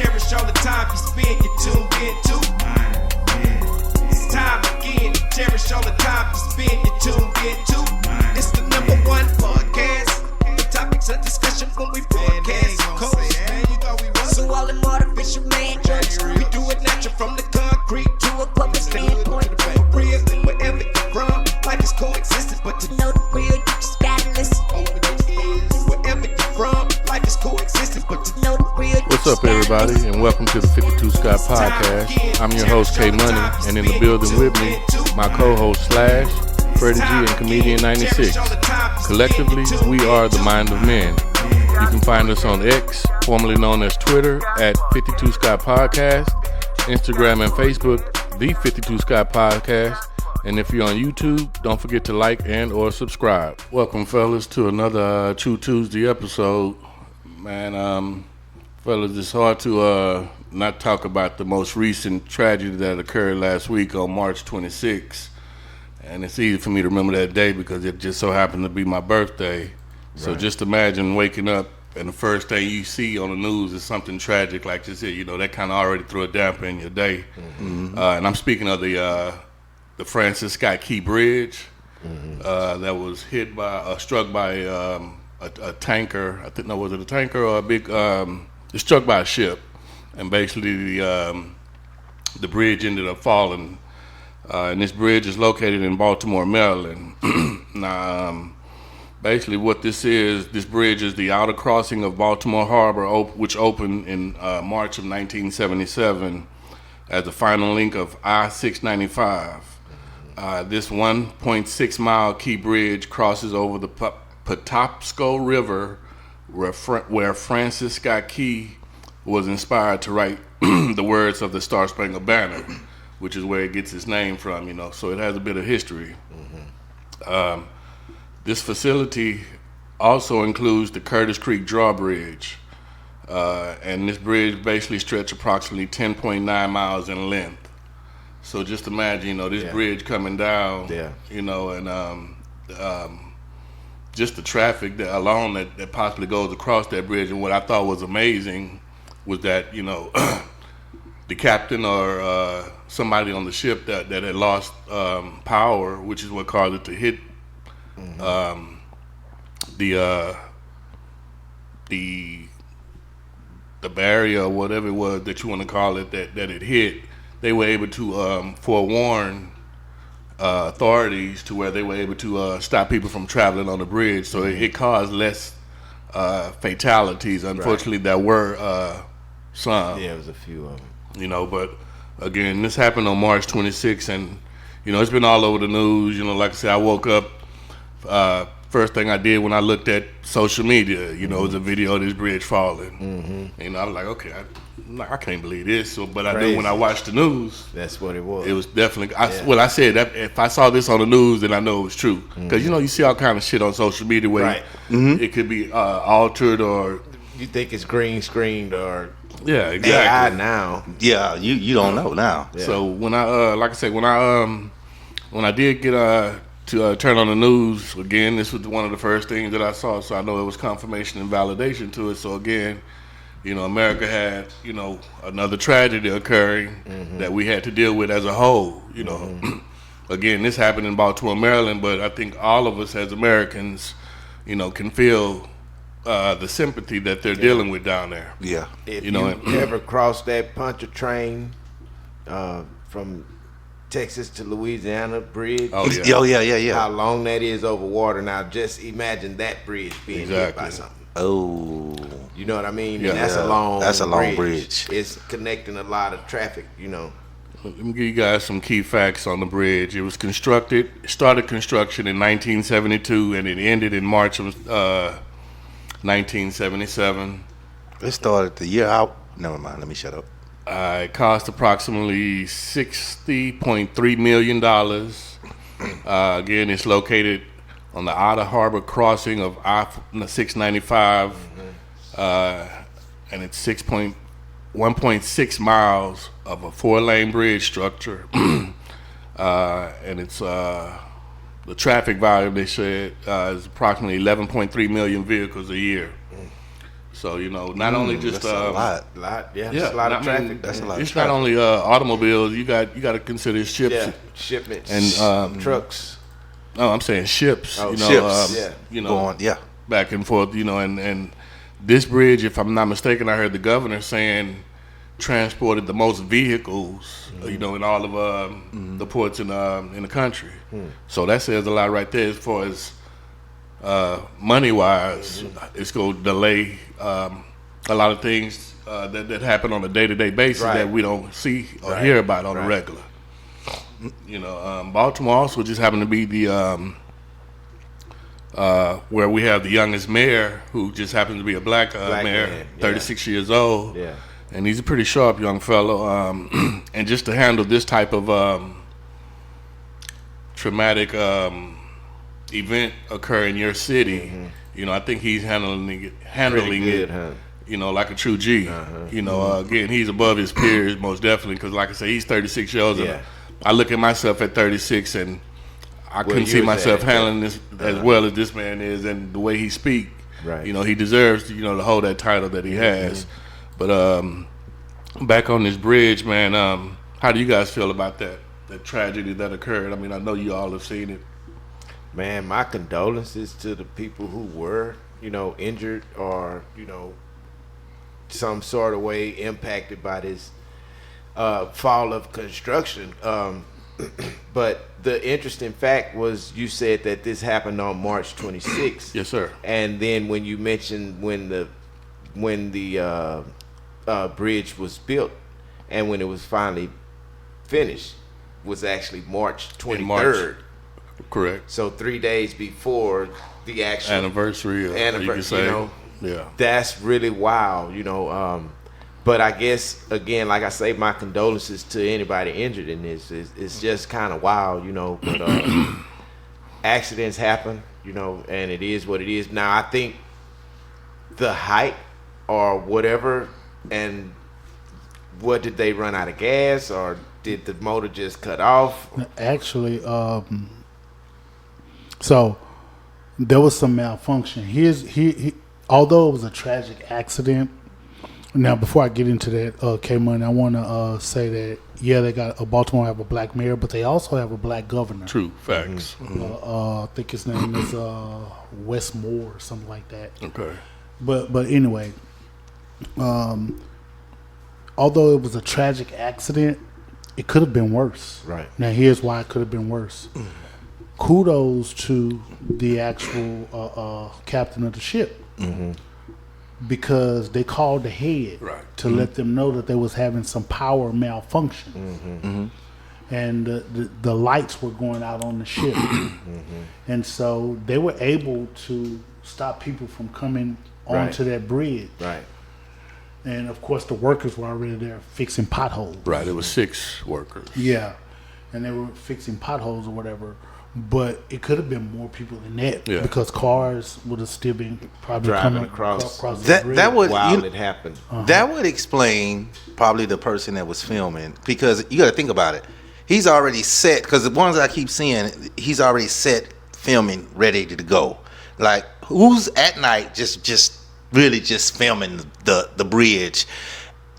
cherish all the time you spend, you tuned in to. It's time again to cherish all the time you spend, you tuned in to. It's the number one podcast. The topics of discussion when we broadcast. So all them artificial man jokes, we do it natural from the concrete to a public standpoint. Real, wherever you're from, life is coexisting, but to know the real, you just gotta listen. Wherever you're from, life is coexisting, but to know the real. What's up, everybody, and welcome to the 52 Scott Podcast. I'm your host, K Money, and in the building with me, my co-host Slash, Freddie G, and Comedian 96. Collectively, we are the Mind of Men. You can find us on X, formerly known as Twitter, at 52 Scott Podcast, Instagram and Facebook, the 52 Scott Podcast, and if you're on YouTube, don't forget to like and or subscribe. Welcome, fellas, to another True Tuesday episode. Man, fellas, it's hard to not talk about the most recent tragedy that occurred last week on March 26th. And it's easy for me to remember that day because it just so happened to be my birthday. Right. So just imagine waking up and the first thing you see on the news is something tragic like this here. You know, that kind of already threw a damper in your day. Mm-hmm. And I'm speaking of the Francis Scott Key Bridge that was struck by a tanker. I think, no, was it a tanker or a big? It struck by a ship, and basically the bridge ended up falling. And this bridge is located in Baltimore, Maryland. Now, basically what this bridge is the outer crossing of Baltimore Harbor, which opened in March of 1977 as the final link of I-695. This 1.6 mile key bridge crosses over the Patapsco River, where Francis Scott Key was inspired to write the words of the Star Spangled Banner, which is where it gets its name from, you know, so it has a bit of history. Mm-hmm. This facility also includes the Curtis Creek Drawbridge, and this bridge basically stretches approximately 10.9 miles in length. So just imagine, you know, this bridge coming down, you know, and just the traffic that possibly goes across that bridge. And what I thought was amazing was that, you know, the captain or somebody on the ship that had lost power, which is what caused it to hit the barrier or whatever it was that you want to call it that it hit. They were able to forewarn authorities to where they were able to stop people from traveling on the bridge. So it caused less fatalities. Unfortunately, there were some. Yeah, it was a few of them. You know, but again, this happened on March 26th, and you know, it's been all over the news. You know, like I said, I woke up. First thing I did when I looked at social media, you know, was a video of this bridge falling. Mm-hmm. You know, I was like, okay, I can't believe this. But I knew when I watched the news, that's what it was. It was definitely. I said that if I saw this on the news, then I know it was true. Because you know, you see all kind of shit on social media where it could be altered or you think it's green screened or. Yeah, exactly. AI now. Yeah, you don't know now. Yeah. So when I like I said, when I did get to turn on the news again, this was one of the first things that I saw. So I know it was confirmation and validation to it. So again, you know, America had, you know, another tragedy occurring that we had to deal with as a whole. You know, again, this happened in Baltimore, Maryland, but I think all of us as Americans, you know, can feel the sympathy that they're dealing with down there. Yeah. If you ever crossed that Puncher train from Texas to Louisiana bridge. Oh yeah. How long that is over water. Now just imagine that bridge being hit by something. Oh. You know what I mean? Yeah. And that's a long bridge. It's connecting a lot of traffic, you know. Let me give you guys some key facts on the bridge. It was started construction in 1972 and it ended in March of 1977. It started the year out. Never mind. Let me shut up. It cost approximately $60.3 million. Again, it's located on the outer harbor crossing of I-695, and it's 1.6 miles of a 4-lane bridge structure. And it's the traffic volume, they said, is approximately 11.3 million vehicles a year. So not only just that's a lot. It's a lot of traffic. That's a lot of It's traffic. not only automobiles. You got to consider ships. Yeah, shipments And, trucks. No, I'm saying ships. Oh, ships. Going yeah. back and forth. And this bridge, if I'm not mistaken, I heard the governor saying transported the most vehicles, in all of the ports in the country. So that says a lot right there as far as money wise. It's going to delay a lot of things that happen on a day-to-day basis that we don't see or hear about on a regular. Baltimore also just happened to be the where we have the youngest mayor, who just happens to be a black mayor, man, 36 years old. Yeah. And he's a pretty sharp young fellow. And just to handle this type of traumatic event occur in your city, I think he's handling Good, it, huh? like a true G. Again, he's above his peers, most definitely, because like I say, he's 36 years old. Yeah. I look at myself at 36, and I couldn't you see was myself at, handling this as well as this man is, and the way he speak. Right. He deserves to hold that title that he has. But back on this bridge, man, how do you guys feel about that tragedy that occurred? I mean, I know you all have seen it. Man, my condolences to the people who were, injured or, some sort of way impacted by this fall of construction. But the interesting fact was you said that this happened on March 26th. Yes, sir. And then when you mentioned when the bridge was built and when it was finally finished was actually March 23rd. Correct. So 3 days before the actual anniversary, you can say. Yeah. That's really wild, but I guess, again, like I say, my condolences to anybody injured in this. It's just kind of wild, but accidents happen, and it is what it is. Now, I think the height or whatever, and what, did they run out of gas or did the motor just cut off? Actually, so there was some malfunction. Although it was a tragic accident. Now, before I get into that, K-Money, I want to say that they got Baltimore have a black mayor, but they also have a black governor. True facts. I think his name is Wes Moore or something like that. Okay. But anyway, although it was a tragic accident, it could have been worse. Right. Now, here's why it could have been worse. Kudos to the actual captain of the ship. Because they called ahead to let them know that they was having some power malfunction. And the lights were going out on the ship. And so they were able to stop people from coming onto that bridge. Right. And of course the workers were already there fixing potholes. Right, it was 6 workers. Yeah. And they were fixing potholes or whatever. But it could have been more people than that because cars would have still been probably driving coming across the bridge. That would while it happened. That would explain probably the person that was filming, because you got to think about it. He's already set, because the ones I keep seeing, he's already set filming ready to go. Like, who's at night just really just filming the bridge?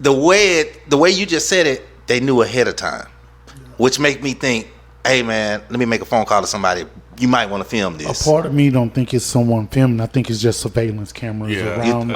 The way you just said it, they knew ahead of time, which make me think, hey man, let me make a phone call to somebody. You might want to film this. A part of me don't think it's someone filming. I think it's just surveillance cameras around.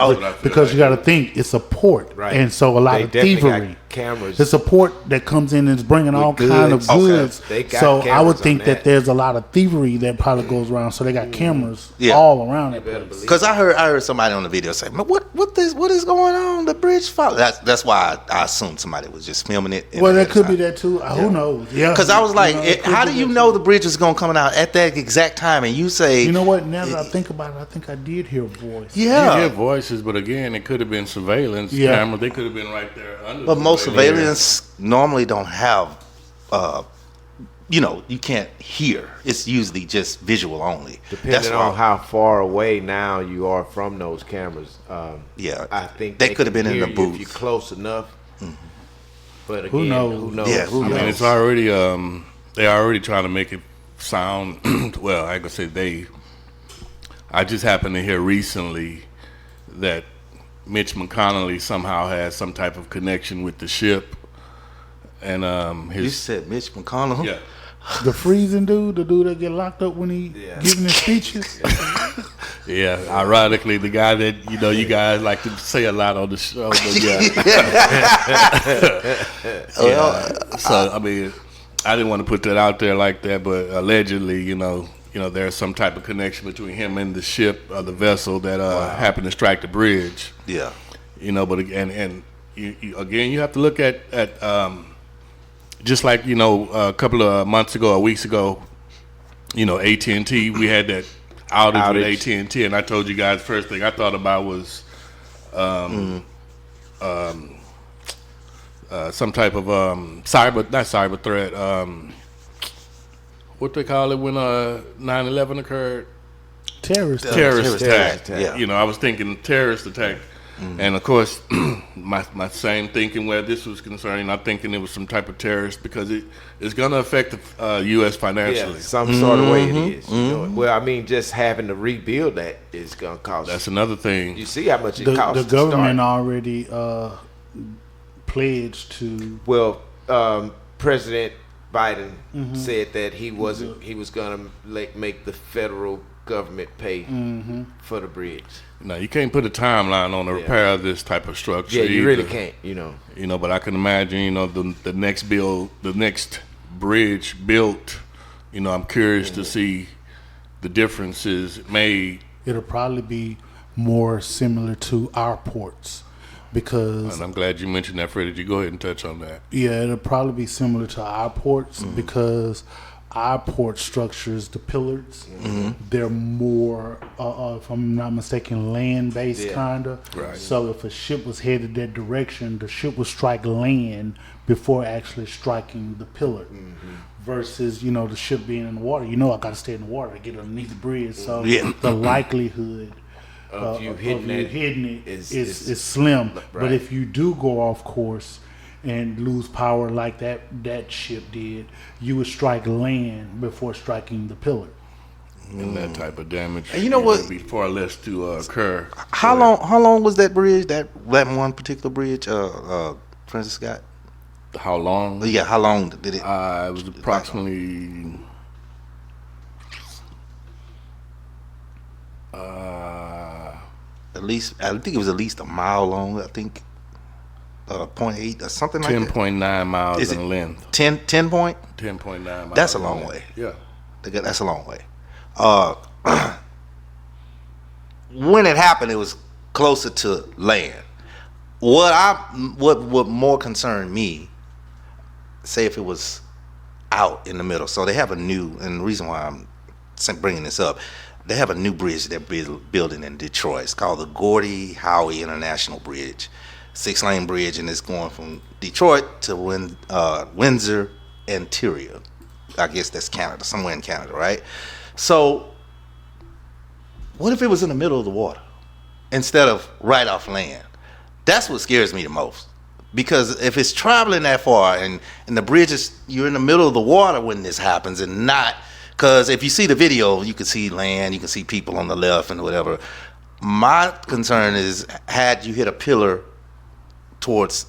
Because you got to think it's a port, and so a lot of thievery. Cameras. It's a port that comes in and is bringing all kind of goods. They got so I would cameras think on that there's a lot of thievery that probably goes around. So they got cameras Yeah. all around it. Because I heard somebody on the video say, "Man, what is going on? The bridge fall." That's why I assumed somebody was just filming it. Well, that could be that too. Who knows? Yeah. Because I was like, it could how be do you that know too. the bridge is going to come out at that exact time? And you say, You know what? Now that I think about it, I think I did hear a voice. You yeah. hear voices, but again, it could have been surveillance cameras. They could have been right there under. But most surveillance normally don't have, you can't hear. It's usually just visual only. Depending on how far away now you are from those cameras. I think they could have been in the you booth if you're close enough. But again, Who knows? Who knows? Yeah, who I mean, knows? it's already they're already trying to make it sound. Well, I just happened to hear recently that Mitch McConnell somehow has some type of connection with the ship, and You said Mitch McConnell? yeah. The freezing dude, the dude that get locked up when he giving his speeches. Yeah, ironically, the guy that you guys like to say a lot on the show. But so I mean, I didn't want to put that out there like that, but allegedly, there's some type of connection between him and the ship or the vessel that happened to strike the bridge. Yeah. But again, you have to look at just like a couple of months ago or weeks ago, AT&T, we had that outage with AT&T, and I told you guys first thing I thought about was some type of not cyber threat, what they call it when 9/11 occurred? Terrorist attack. Yeah. I was thinking terrorist attack. And of course, my same thinking where this was concerned, I'm thinking it was some type of terrorist because it's going to affect the U.S. financially. Yeah, some sort of way it is. Well, I mean, just having to rebuild that is going to cost. That's another thing. You see how much it costs. The government already pledged to. Well, President Biden said that he was going to make the federal government pay for the bridge. Now you can't put a timeline on the repair of this type of structure. Yeah, you either. really can't. But I can imagine, the next bridge built. I'm curious to see the differences made. It'll probably be more similar to our ports because. And I'm glad you mentioned that, Freddie. You go ahead and touch on that. Yeah, it'll probably be similar to our ports because our port structures, the pillars, they're more, if I'm not mistaken, land-based kind of. Right. So if a ship was headed that direction, the ship would strike land before actually striking the pillar. Versus, the ship being in the water. I got to stay in the water to get underneath the bridge. So the likelihood of you hitting it is slim. Right. But if you do go off course and lose power like that ship did, you would strike land before striking the pillar. And that type of damage. And you know what? Would be far less to occur. How long was that bridge? That one particular bridge, Francis Scott? How long? Yeah, how long did it? It was approximately. At least, I think it was at least a mile long. I think 0.8 or something like that. 10.9 miles Is in it length. 10 point? 10.9 miles. That's a long way. Yeah. That's a long way. When it happened, it was closer to land. What more concerned me, say if it was out in the middle. So they have and the reason why I'm bringing this up, they have a new bridge they're building in Detroit. It's called the Gordie Howe International Bridge, 6-lane bridge, and it's going from Detroit to Windsor, Ontario. I guess that's Canada, somewhere in Canada, right? So what if it was in the middle of the water instead of right off land? That's what scares me the most. Because if it's traveling that far and the bridge you're in the middle of the water when this happens and not, because if you see the video, you can see land, you can see people on the left and whatever. My concern is, had you hit a pillar towards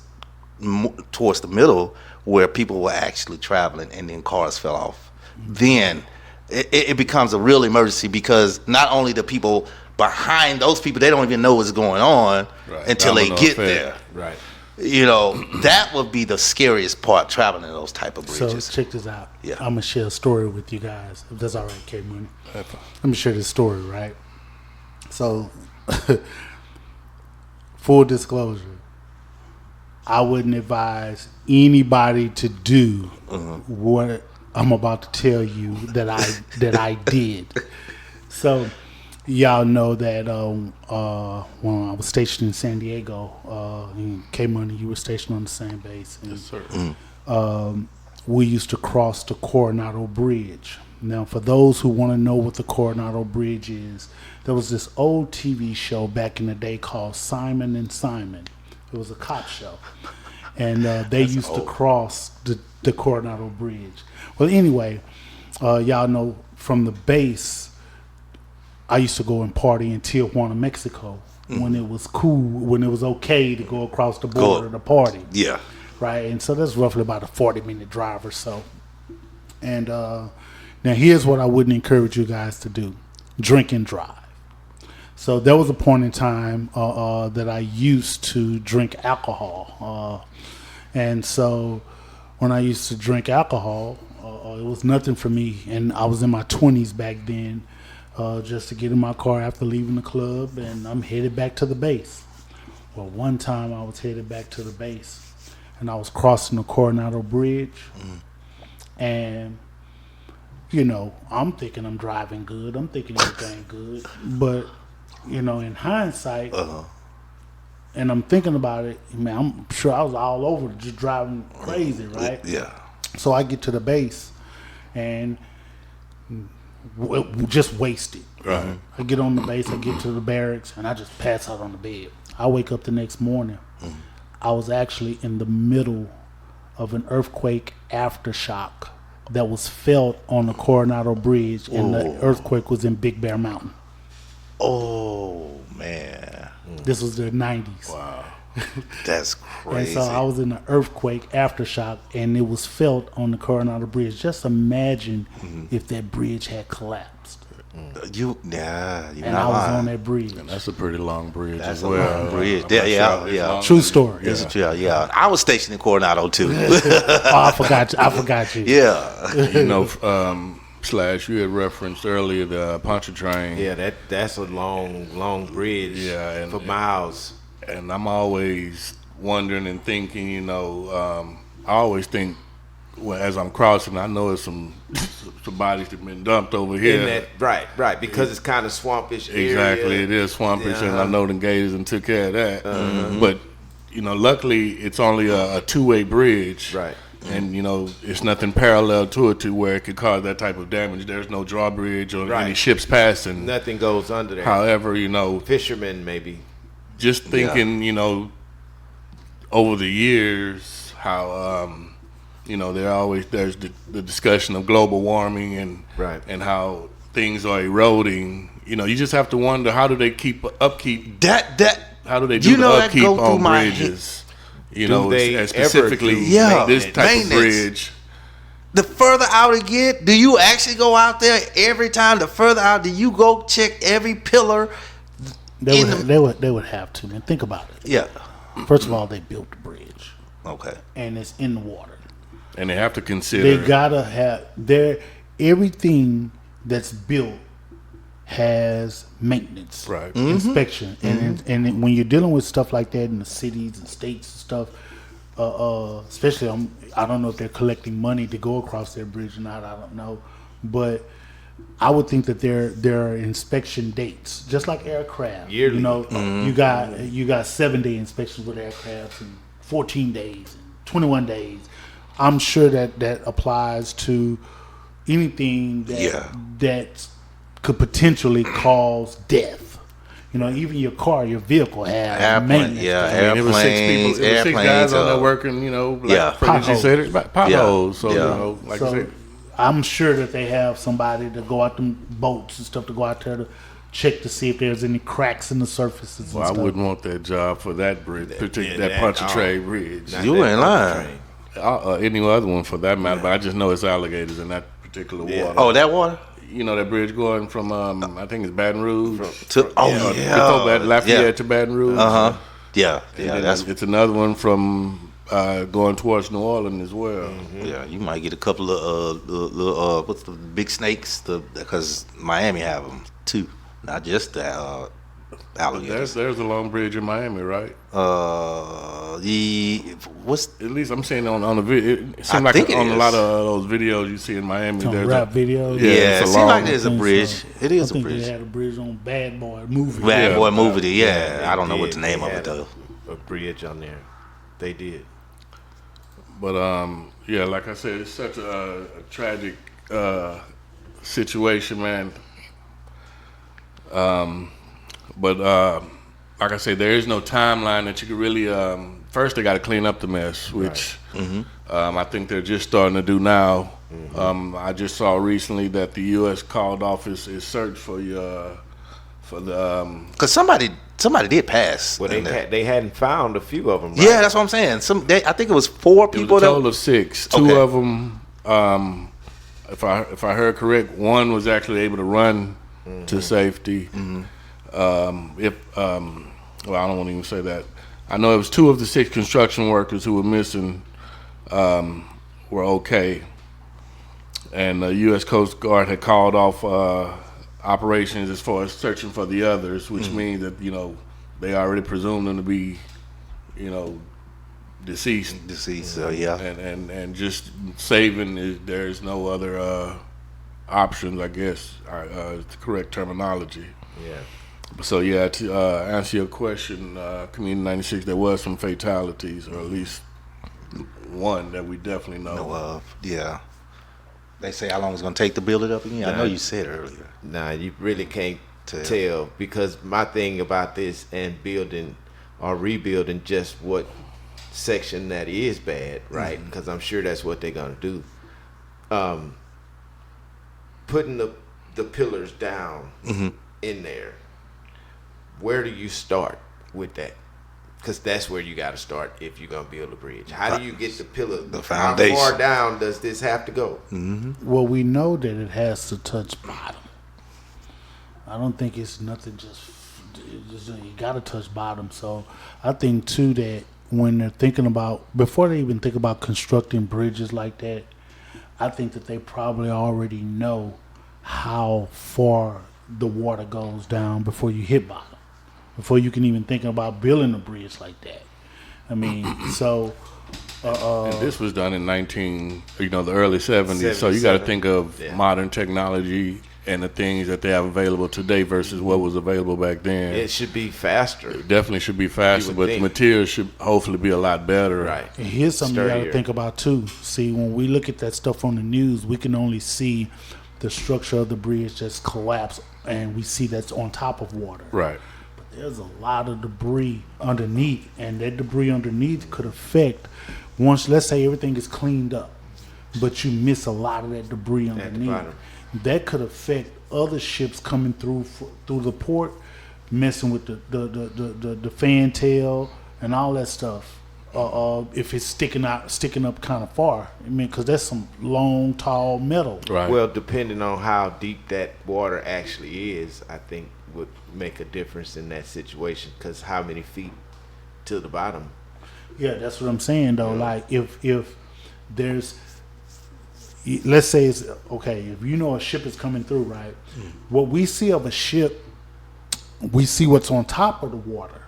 the middle where people were actually traveling and then cars fell off, then it becomes a real emergency, because not only the people behind those people, they don't even know what's going on until they get there. Right. That would be the scariest part, traveling in those type of bridges. So check this out. Yeah. I'm gonna share a story with you guys, if that's all right, K Money. Let me share this story, right? So, full disclosure, I wouldn't advise anybody to do what I'm about to tell you that I did. So, y'all know that when I was stationed in San Diego, K Money, you were stationed on the same base. And, Yes, sir. we used to cross the Coronado Bridge. Now, for those who want to know what the Coronado Bridge is, there was this old TV show back in the day called Simon and Simon. It was a cop show. And they used to cross the Coronado Bridge. Well, anyway, y'all know from the base, I used to go and party in Tijuana, Mexico. when it was cool, when it was okay to go across the border to party. Yeah. Right, and so that's roughly about a 40-minute drive or so. And now here's what I wouldn't encourage you guys to do: drink and drive. So there was a point in time that I used to drink alcohol, and so when I used to drink alcohol, it was nothing for me. And I was in my 20s back then, just to get in my car after leaving the club, and I'm headed back to the base. Well, one time I was headed back to the base, and I was crossing the Coronado Bridge, and you know, I'm thinking I'm driving good, I'm thinking everything good, but you know, in hindsight, and I'm thinking about it, man, I'm sure I was all over just driving crazy, right? Yeah. So I get to the base and just wasted. Right. I get on the base, I get to the barracks, and I just pass out on the bed. I wake up the next morning. I was actually in the middle of an earthquake aftershock that was felt on the Coronado Bridge, and the earthquake was in Big Bear Mountain. Oh, man. This was the 90s. Wow. That's crazy. And so I was in an earthquake aftershock, and it was felt on the Coronado Bridge. Just imagine if that bridge had collapsed. You're And not I was lying. on that bridge. And that's a pretty long bridge That's as a well. long bridge. I'm Yeah, not yeah, sure it's yeah. longer True than- story. Yeah. I was stationed in Coronado too. Oh, I forgot you. Yeah. You know, Slash, you had referenced earlier the Pontchartrain. Yeah, that's a long bridge. Yeah, and- for miles. And I'm always wondering and thinking, you know, I always think, well, as I'm crossing, I know it's some bodies that have been dumped over here. In that, right, because it's kind of swampish area. Exactly, it is swampish, and I know the gators and took care of that. But, you know, luckily it's only a two-way bridge. Right. And, you know, it's nothing parallel to it to where it could cause that type of damage. There's no drawbridge or any ships passing. Nothing goes under there. However, you know, Fishermen, maybe. just thinking, you know, over the years, how, you know, there's the discussion of global warming and Right. and how things are eroding. You know, you just have to wonder, how do they keep upkeep? How do they do You know the that upkeep go through on my bridges? You Do know, they and ever specifically do this type maintenance? of bridge. The further out it get, do you actually go out there every time? The further out, do you go check every pillar? They would have to, man. Think about it. Yeah. First of all, they built the bridge, Okay. and it's in the water. And they have to consider. They gotta have everything that's built has maintenance, Right. inspection, and when you're dealing with stuff like that in the cities and states and stuff, especially I don't know if they're collecting money to go across their bridge or not. I don't know, but I would think that there are inspection dates, just like aircraft. Yearly. You know, you got 7-day inspections with aircrafts and 14 days, and 21 days. I'm sure that applies to anything that could potentially cause death. You know, even your car, your vehicle has maintenance. I mean, it was six guys on there working, you know, like Freddie said, it's potholes. So, you know, like I said, I'm sure that they have somebody to go out them boats and stuff to go out there to check to see if there's any cracks in the surfaces. well, and I stuff. wouldn't want that job for that bridge, particularly that Pontchartrain Bridge. You ain't lying. Any other one for that matter, but I just know it's alligators in that particular water. Oh, that water? You know that bridge going from I think it's Baton Rouge Before Lafayette to Baton Rouge. Yeah. And That's it's another one from going towards New Orleans as well. Yeah, you might get a couple of what's the big snakes? Because Miami have them too, not just the alligators. There's a long bridge in Miami, right? At least I'm saying on the video. It seems like think it on is. a lot of those videos you see in Miami. Some There's rap videos. Yeah, Yeah, it it's a seems like long- there's a I think bridge. so. It is I a think bridge. they had a bridge on Bad Boy movie. Bad Yeah. Boy movie. Yeah, They I don't know what did. the name They of it had though. A bridge on there. They did. But yeah, like I said, it's such a tragic situation, man. But like I said, there is no timeline that you could really. First, they got to clean up the mess, which I think they're just starting to do now. I just saw recently that the U.S. called off its search for the. Cause somebody somebody did pass. Well, in there. they hadn't found a few of them. Right? Yeah, that's what I'm saying. I think it was 4 It people. was a total of 6. Okay. 2 of them, if I heard correct, one was actually able to run to safety. Well, I don't want to even say that. I know it was 2 of the 6 construction workers who were missing were okay, and the U.S. Coast Guard had called off operations as far as searching for the others, which means that they already presumed them to be deceased. So yeah. And just saving there's no other options, I guess, is the correct terminology. Yeah. So yeah, to answer your question, Community 96, there was some fatalities, or at least one that we definitely know of. Yeah. They say how long it's going to take to build it up again? I know you said earlier. Nah, you really can't tell, because my thing about this and building or rebuilding just what section that is bad, right? Because I'm sure that's what they're going to do. Putting the pillars down in there, where do you start with that? Because that's where you got to start if you're going to build a bridge. How do you get the pillar? The foundation. How far down does this have to go? Well, we know that it has to touch bottom. I don't think it's nothing just you got to touch bottom. So I think, too, that when they're thinking about, before they even think about constructing bridges like that, I think that they probably already know how far the water goes down before you hit bottom, before you can even think about building a bridge like that. I mean, so. and this was done in the early 70s. So you got to think of modern technology and the things that they have available today versus what was available back then. It should be faster. It definitely should be faster, but the materials should hopefully be a lot better. Right. And here's something you got to Sturdier. think about too. See, when we look at that stuff on the news, we can only see the structure of the bridge just collapse, and we see that's on top of water. Right. But there's a lot of debris underneath, and that debris underneath could affect, once, let's say everything is cleaned up, but you miss a lot of that debris underneath. bottom. That could affect other ships coming through the port, messing with the fantail and all that stuff. If it's sticking up kind of far, I mean, because that's some long, tall metal. Right. Well, depending on how deep that water actually is, I think would make a difference in that situation. Because how many feet to the bottom? Yeah, that's what I'm saying though. Like if there's, let's say it's okay, if you know a ship is coming through, right? What we see of a ship, we see what's on top of the water,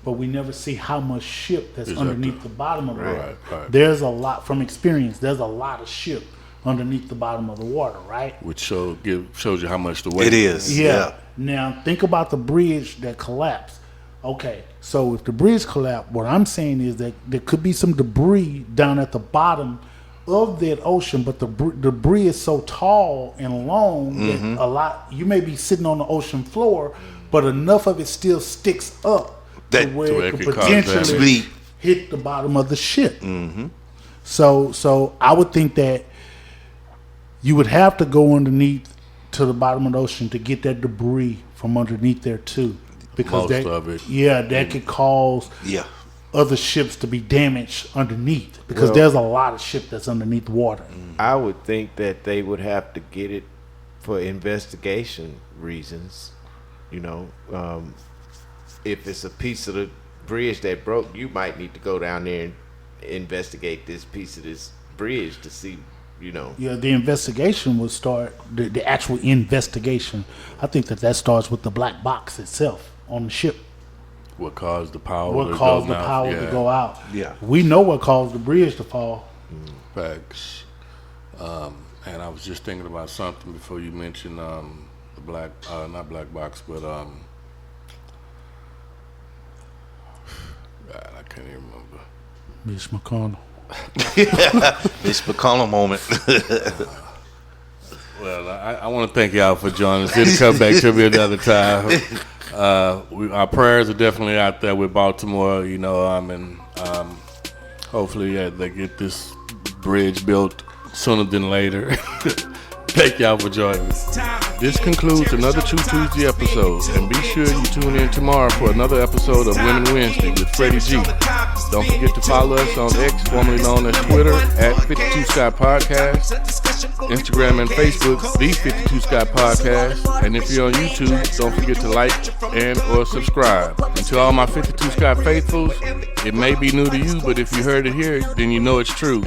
but we never see how much ship that's underneath the bottom of the water. Right. There's a lot, from experience, there's a lot of ship underneath the bottom of the water, right? Which shows you how much the weight It is. Yeah. Now think about the bridge that collapsed. Okay, so if the bridge collapsed, what I'm saying is that there could be some debris down at the bottom of that ocean, but the debris is so tall and long that you may be sitting on the ocean floor, but enough of it still sticks up to where it could cause potentially hit the bottom of the ship. So I would think that you would have to go underneath to the bottom of the ocean to get that debris from underneath there too, because Most of it. that could cause other ships to be damaged underneath, because there's a lot of ship that's underneath water. I would think that they would have to get it for investigation reasons. If it's a piece of the bridge that broke, you might need to go down there and investigate this piece of this bridge to see, Yeah, the investigation would start, the actual investigation. I think that starts with the black box itself on the ship. What caused the power? What caused the power to go out? Yeah. We know what caused the bridge to fall. Facts. And I was just thinking about something before you mentioned the not black box, but God, I can't even remember. Mitch McConnell. This McConnell moment. Well, I want to thank y'all for joining us. It'll come back to me another time. Our prayers are definitely out there with Baltimore, and hopefully they get this bridge built sooner than later. Thank y'all for joining me. This concludes another True Tuesday episode, and be sure you tune in tomorrow for another episode of Women Wednesday with Freddie G. Don't forget to follow us on X, formerly known as Twitter, at 52 Sky Podcast, Instagram and Facebook, The 52 Sky Podcast, and if you're on YouTube, don't forget to like and or subscribe. And to all my 52 Sky faithfuls, it may be new to you, but if you heard it here, then you know it's true.